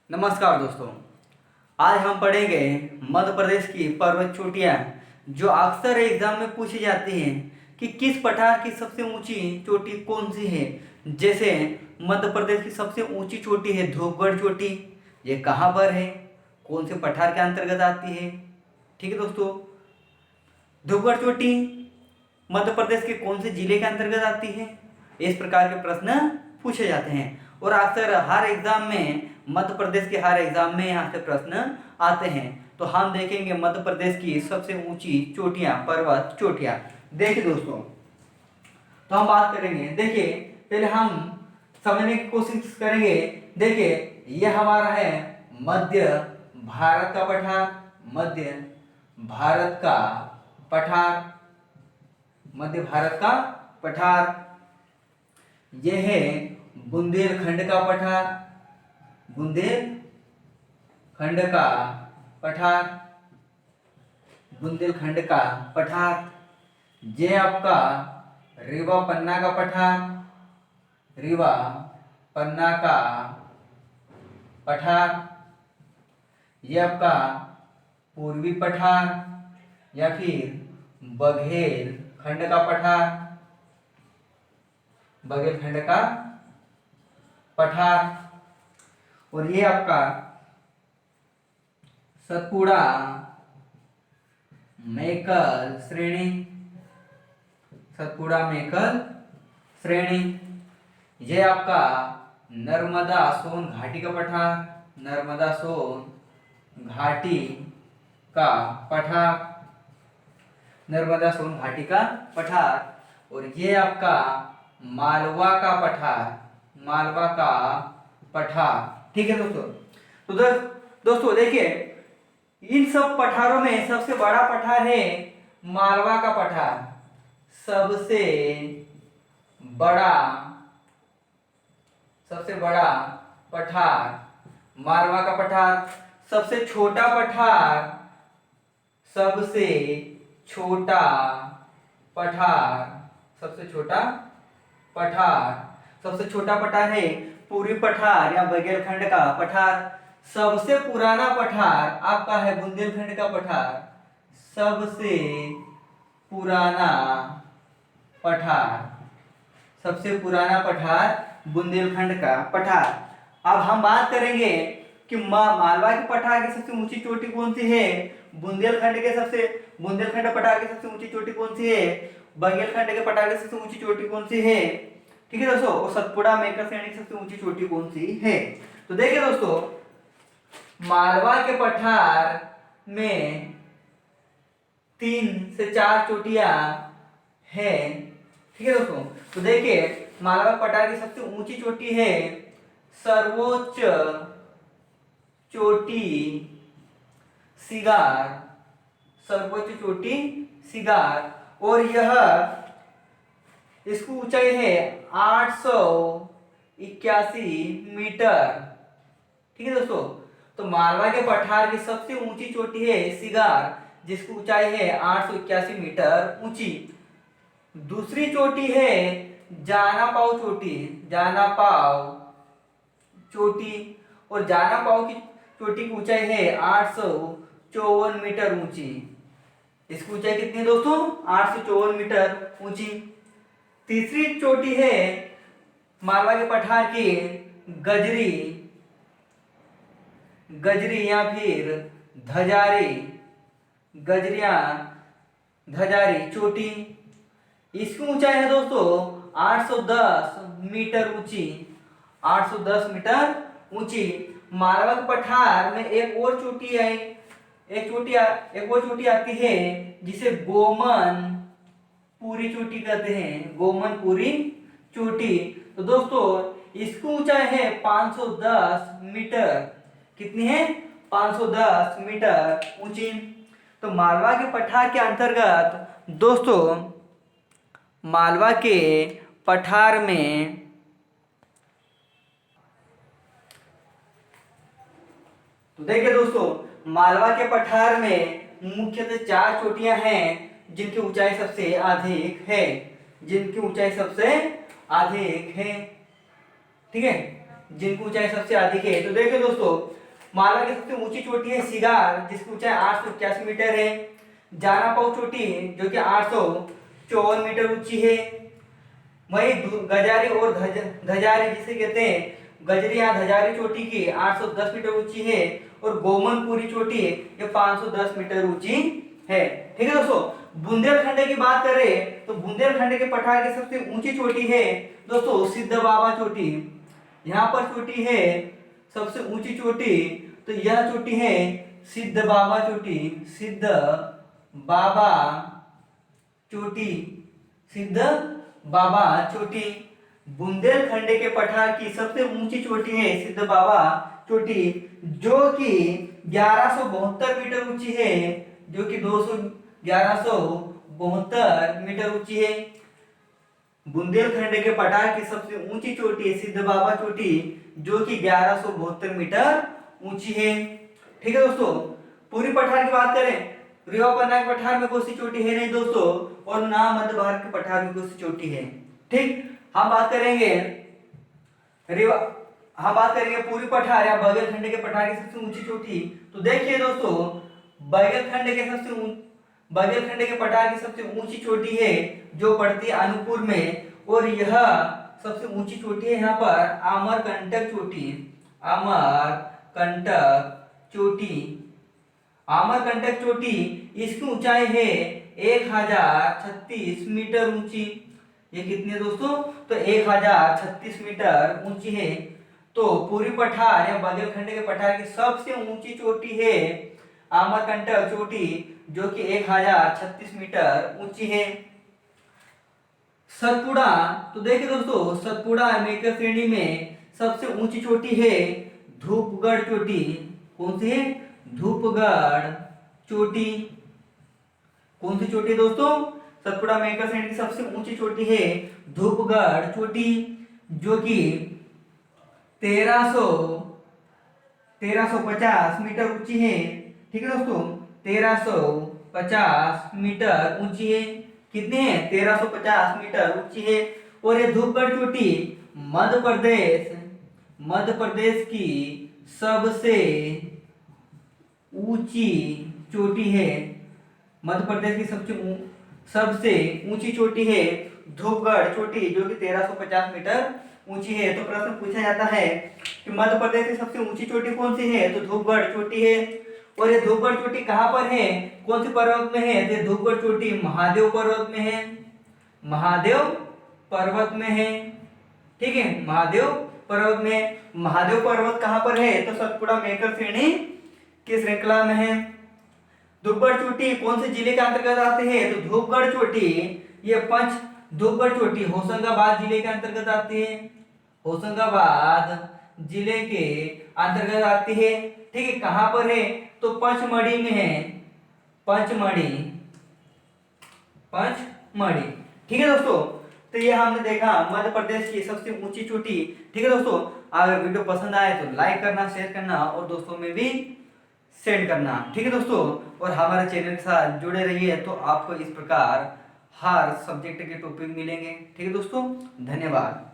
नमस्कार दोस्तों। आज हम पढ़ेंगे मध्य प्रदेश की पर्वत चोटियां जो अक्सर एग्जाम में पूछी जाती हैं कि किस पठार की सबसे ऊंची चोटी कौन सी है। जैसे मध्य प्रदेश की सबसे ऊंची चोटी है धूपगढ़ चोटी। ये कहाँ पर है, कौन से पठार के अंतर्गत आती है। ठीक है दोस्तों, धूपगढ़ चोटी मध्य प्रदेश के कौन से जिले के अंतर्गत आती है। इस प्रकार के प्रश्न पूछे जाते हैं और अक्सर हर एग्जाम में मध्य प्रदेश के हर एग्जाम में यहाँ से प्रश्न आते हैं। तो हम देखेंगे मध्य प्रदेश की सबसे ऊंची चोटियां, पर्वत चोटियां। देखिए दोस्तों, तो हम बात करेंगे। देखिए, पहले हम समझने की कोशिश करेंगे। देखिए, यह हमारा है मध्य भारत का पठार, मध्य भारत का पठार, मध्य भारत का पठार। यह है बुंदेलखंड का पठार, बुंदेलखंड का पठार, बुंदेलखंड का पठार। यह आपका रीवा पन्ना का पठार, रीवा पन्ना का पठार। यह आपका पूर्वी पठार या फिर बघेलखंड का पठार, बघेलखंड का पठार। और ये आपका सतपुड़ा मेकल श्रेणी, सतपुड़ा मेकल श्रेणी। यह आपका नर्मदा सोन घाटी का पठार, नर्मदा सोन घाटी का पठार, नर्मदा सोन घाटी का पठार। और ये आपका मालवा का पठार, मालवा का पठार। ठीक है दोस्तों। तो दोस्तों देखिए, इन सब पठारों में सबसे बड़ा पठार है मालवा का पठार, सबसे बड़ा, सबसे बड़ा पठार मालवा का पठार। सबसे छोटा पठार, सबसे छोटा पठार, सबसे छोटा पठार, सबसे छोटा पठार है पूर्वी पठार या बघेलखंड का पठार। सबसे पुराना पठार आपका है बुंदेलखंड का पठार, सबसे पुराना पठार, सबसे पुराना पठार बुंदेलखंड का पठार। अब हम बात करेंगे कि मालवा के पठार की सबसे ऊंची चोटी कौन सी है, बुंदेलखंड पठार की सबसे ऊंची चोटी कौन सी है, बघेलखंड के पठार की सबसे ऊंची चोटी कौन सी है। ठीक है दोस्तों, और सतपुड़ा मेकल श्रेणी की सबसे ऊंची चोटी कौन सी है। तो देखिए दोस्तों, मालवा के पठार में 3 से 4 चोटियां हैं। ठीक है दोस्तों, तो देखिए मालवा पठार की सबसे ऊंची चोटी है सर्वोच्च चोटी सिगार, सर्वोच्च चोटी सिगार। और यह, इसकी ऊंचाई है 881 मीटर। ठीक है दोस्तों, तो मालवा के पठार की सबसे ऊंची चोटी है सिगार, जिसकी ऊंचाई है 881 मीटर ऊंची। दूसरी चोटी है जानापाव चोटी, जानापाव चोटी। और जानापाव की चोटी की ऊंचाई है 854 मीटर ऊंची। इसकी ऊंचाई कितनी है दोस्तों, 854 मीटर ऊंची। तीसरी चोटी है मालवा के पठार की गजरी, गजरी या फिर धजारी, गजरिया धजारी चोटी। इसकी ऊंचाई है दोस्तों 810 मीटर ऊंची, 810 मीटर ऊंची। मालवा के पठार में एक और चोटी है, एक और चोटी आती है जिसे गोमन पूरी चोटी कहते हैं, गोमन पूरी चोटी। तो दोस्तों इसकी ऊंचाई है 510 मीटर। कितनी है, 510 मीटर ऊंची। तो मालवा के पठार के अंतर्गत दोस्तों, मालवा के पठार में तो देखिए दोस्तों, मालवा के पठार में मुख्यतः 4 चोटियां हैं जिनकी ऊंचाई सबसे अधिक है, जिनकी ऊंचाई सबसे अधिक है। ठीक है, जिनकी ऊंचाई सबसे अधिक है। तो देखिए दोस्तों, माला की सबसे ऊंची चोटी है सिगार, जिसकी ऊंचाई 881 मीटर है। जानापाव चोटी जो कि 854 मीटर ऊंची है। वही गजारी और धजारी जिसे कहते हैं, गजरी या धजारी चोटी की 810 मीटर ऊंची है। और गोमनपुरी चोटी ये 510 मीटर ऊंची है। ठीक है दोस्तों, बुंदेलखंड की बात करें तो बुंदेलखंड के पठार की सबसे ऊंची चोटी है दोस्तों सिद्ध बाबा चोटी। यहाँ पर चोटी है सबसे ऊंची चोटी, तो यह चोटी है सिद्ध बाबा चोटी। सिद्ध बाबा चोटी, सिद्ध बाबा चोटी बुंदेलखंड के पठार की सबसे ऊंची चोटी है सिद्ध बाबा चोटी, जो कि 1172 मीटर ऊंची है। जो कि 1172 मीटर ऊंची है। बुंदेलखंड के पठार की सबसे ऊंची चोटी है सिद्ध बाबा चोटी, जो कि 1172 मीटर ऊंची है। ठीक है दोस्तों, पूरी पठार की बात करें, रीवा पन्ना के पठार में कोई सी चोटी है नहीं दोस्तों, और ना मध्य भारत के पठार में कोई सी चोटी है। ठीक, हम बात करेंगे रीवा, हम बात करेंगे पूरी पठार या बघेलखंड के पठार की सबसे ऊंची चोटी। तो देखिए दोस्तों, बघेलखंड के पठार की सबसे ऊंची चोटी है जो पड़ती है अनूपपुर में, और यह सबसे ऊंची चोटी है यहाँ पर अमरकंटक चोटी। अमरकंटक चोटी, अमरकंटक चोटी, इसकी ऊंचाई है 1036 मीटर ऊंची। ये कितनी है दोस्तों? तो 1036 मीटर ऊंची है। तो पूरी पठार या बघेलखंड के पठार की सबसे ऊंची चोटी है अमरकंटक चोटी, जो कि 1036 मीटर ऊंची है। सतपुड़ा, तो देखिए दोस्तों, सतपुड़ा मेकर श्रेणी में सबसे ऊंची चोटी है धूपगढ़ चोटी। कौन सी है? धूपगढ़ चोटी। कौन सी चोटी दोस्तों? सतपुड़ा मेकर श्रेणी की सबसे ऊंची चोटी है धूपगढ़ चोटी, जो कि 1350 मीटर ऊंची है। ठीक है दोस्तों, 1350 मीटर ऊंची है। कितनी है? 1350 मीटर ऊंची है। और ये धूपगढ़ चोटी मध्य प्रदेश की सबसे ऊंची चोटी है। मध्य प्रदेश की सबसे ऊंची चोटी है धूपगढ़ चोटी, जो कि 1350 मीटर ऊंची है। तो प्रश्न पूछा जाता है कि मध्य प्रदेश की सबसे ऊंची चोटी कौन सी है? तो धूपगढ़ चोटी है। और ये धूपगढ़ चोटी कहाँ पर है? कौन से पर्वत में है? तो धूपगढ़ चोटी महादेव पर्वत में है। महादेव पर्वत में है। ठीक है, महादेव पर्वत में। महादेव पर्वत कहाँ पर है? तो सतपुड़ा मेकर श्रेणी की श्रृंखला में है। धूपगढ़ चोटी कौन से जिले के अंतर्गत आते हैं? तो धूपगढ़ चोटी ये धूपगढ़ चोटी होशंगाबाद जिले के अंतर्गत आती है। होशंगाबाद जिले के अंतर्गत आती है। ठीक है, कहां पर है? तो पंचमढ़ी में है। पंचमढ़ी। ठीक है दोस्तों, तो ये हमने देखा मध्य प्रदेश की सबसे ऊंची चोटी। ठीक है दोस्तों, अगर वीडियो पसंद आए तो लाइक करना, शेयर करना और दोस्तों में भी सेंड करना। ठीक है दोस्तों, और हमारे चैनल के साथ जुड़े रहिए, तो आपको इस प्रकार हर सब्जेक्ट के टॉपिक मिलेंगे। ठीक है दोस्तों, धन्यवाद।